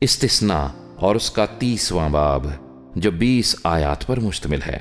استثناء اور اس کا 30واں باب جو 20 آیات پر مشتمل ہے۔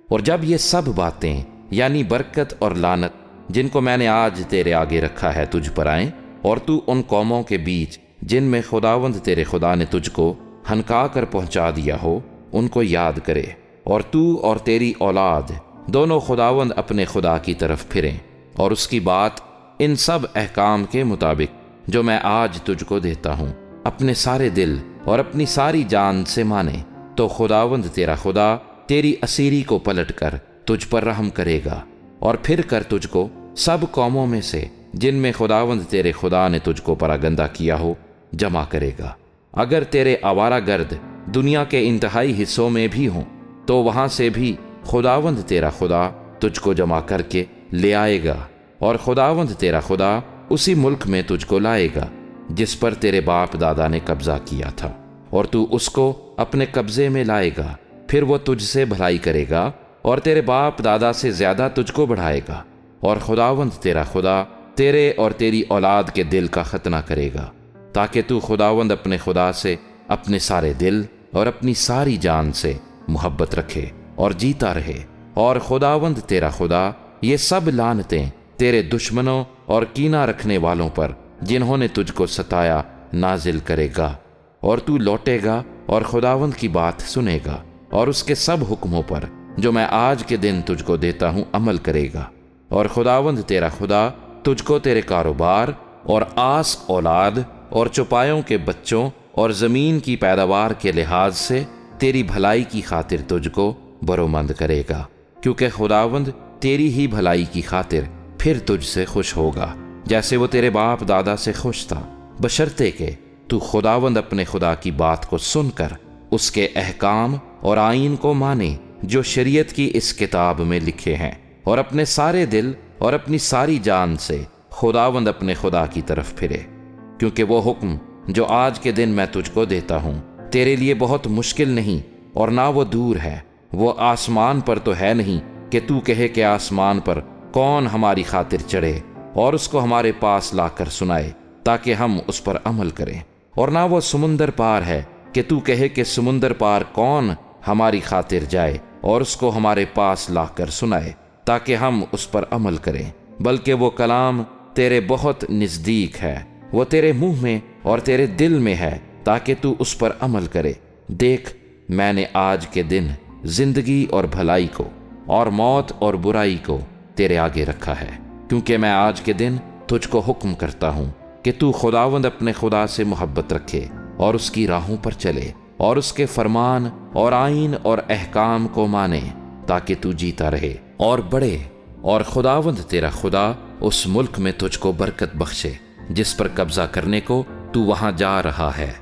اور جب یہ سب باتیں یعنی برکت اور لعنت جن کو میں نے آج تیرے آگے رکھا ہے تجھ پر آئیں، اور تو ان قوموں کے بیچ جن میں خداوند تیرے خدا نے تجھ کو ہنکا کر پہنچا دیا ہو ان کو یاد کرے، اور تو اور تیری اولاد دونوں خداوند اپنے خدا کی طرف پھریں، اور اس کی بات ان سب احکام کے مطابق جو میں آج تجھ کو دیتا ہوں اپنے سارے دل اور اپنی ساری جان سے مانے، تو خداوند تیرا خدا تیری اسیری کو پلٹ کر تجھ پر رحم کرے گا، اور پھر کر تجھ کو سب قوموں میں سے جن میں خداوند تیرے خدا نے تجھ کو پراگندہ کیا ہو جمع کرے گا۔ اگر تیرے آوارہ گرد دنیا کے انتہائی حصوں میں بھی ہوں تو وہاں سے بھی خداوند تیرا خدا تجھ کو جمع کر کے لے آئے گا، اور خداوند تیرا خدا اسی ملک میں تجھ کو لائے گا جس پر تیرے باپ دادا نے قبضہ کیا تھا، اور تو اس کو اپنے قبضے میں لائے گا۔ پھر وہ تجھ سے بھلائی کرے گا اور تیرے باپ دادا سے زیادہ تجھ کو بڑھائے گا، اور خداوند تیرا خدا تیرے اور تیری اولاد کے دل کا ختنہ کرے گا، تاکہ تو خداوند اپنے خدا سے اپنے سارے دل اور اپنی ساری جان سے محبت رکھے اور جیتا رہے۔ اور خداوند تیرا خدا یہ سب لعنتیں تیرے دشمنوں اور کینہ رکھنے والوں پر جنہوں نے تجھ کو ستایا نازل کرے گا، اور تو لوٹے گا اور خداوند کی بات سنے گا اور اس کے سب حکموں پر جو میں آج کے دن تجھ کو دیتا ہوں عمل کرے گا۔ اور خداوند تیرا خدا تجھ کو تیرے کاروبار اور آس اولاد اور چوپایوں کے بچوں اور زمین کی پیداوار کے لحاظ سے تیری بھلائی کی خاطر تجھ کو برومند کرے گا، کیونکہ خداوند تیری ہی بھلائی کی خاطر پھر تجھ سے خوش ہوگا جیسے وہ تیرے باپ دادا سے خوش تھا، بشرطے کہ تو خداوند اپنے خدا کی بات کو سن کر اس کے احکام اور آئین کو مانے جو شریعت کی اس کتاب میں لکھے ہیں، اور اپنے سارے دل اور اپنی ساری جان سے خداوند اپنے خدا کی طرف پھرے، کیونکہ وہ حکم جو آج کے دن میں تجھ کو دیتا ہوں تیرے لیے بہت مشکل نہیں اور نہ وہ دور ہے۔ وہ آسمان پر تو ہے نہیں کہ تو کہے کہ آسمان پر کون ہماری خاطر چڑھے اور اس کو ہمارے پاس لا کر سنائے تاکہ ہم اس پر عمل کریں، اور نہ وہ سمندر پار ہے کہ تو کہے کہ سمندر پار کون ہماری خاطر جائے اور اس کو ہمارے پاس لا کر سنائے تاکہ ہم اس پر عمل کریں، بلکہ وہ کلام تیرے بہت نزدیک ہے، وہ تیرے منہ میں اور تیرے دل میں ہے تاکہ تو اس پر عمل کرے۔ دیکھ، میں نے آج کے دن زندگی اور بھلائی کو اور موت اور برائی کو تیرے آگے رکھا ہے، کیونکہ میں آج کے دن تجھ کو حکم کرتا ہوں کہ تو خداوند اپنے خدا سے محبت رکھے اور اس کی راہوں پر چلے اور اس کے فرمان اور آئین اور احکام کو مانے تاکہ تو جیتا رہے اور بڑھے، اور خداوند تیرا خدا اس ملک میں تجھ کو برکت بخشے جس پر قبضہ کرنے کو تو وہاں جا رہا ہے۔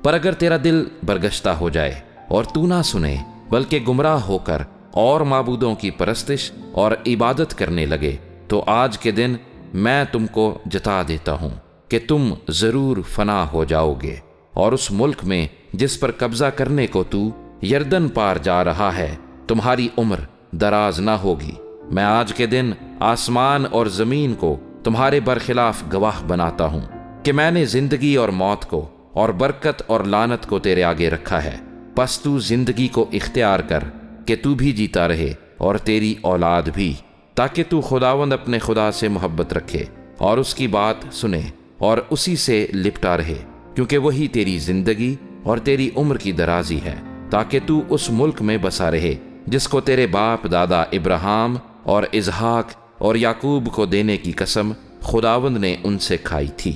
پر اگر تیرا دل برگشتہ ہو جائے اور تو نہ سنے بلکہ گمراہ ہو کر اور معبودوں کی پرستش اور عبادت کرنے لگے، تو آج کے دن میں تم کو جتا دیتا ہوں کہ تم ضرور فنا ہو جاؤ گے، اور اس ملک میں جس پر قبضہ کرنے کو تو یردن پار جا رہا ہے تمہاری عمر دراز نہ ہوگی۔ میں آج کے دن آسمان اور زمین کو تمہارے برخلاف گواہ بناتا ہوں کہ میں نے زندگی اور موت کو اور برکت اور لعنت کو تیرے آگے رکھا ہے، پس تو زندگی کو اختیار کر کہ تو بھی جیتا رہے اور تیری اولاد بھی، تاکہ تو خداوند اپنے خدا سے محبت رکھے اور اس کی بات سنے اور اسی سے لپٹا رہے، کیونکہ وہی تیری زندگی اور تیری عمر کی درازی ہے، تاکہ تو اس ملک میں بسا رہے جس کو تیرے باپ دادا ابراہیم اور اسحاق اور یعقوب کو دینے کی قسم خداوند نے ان سے کھائی تھی۔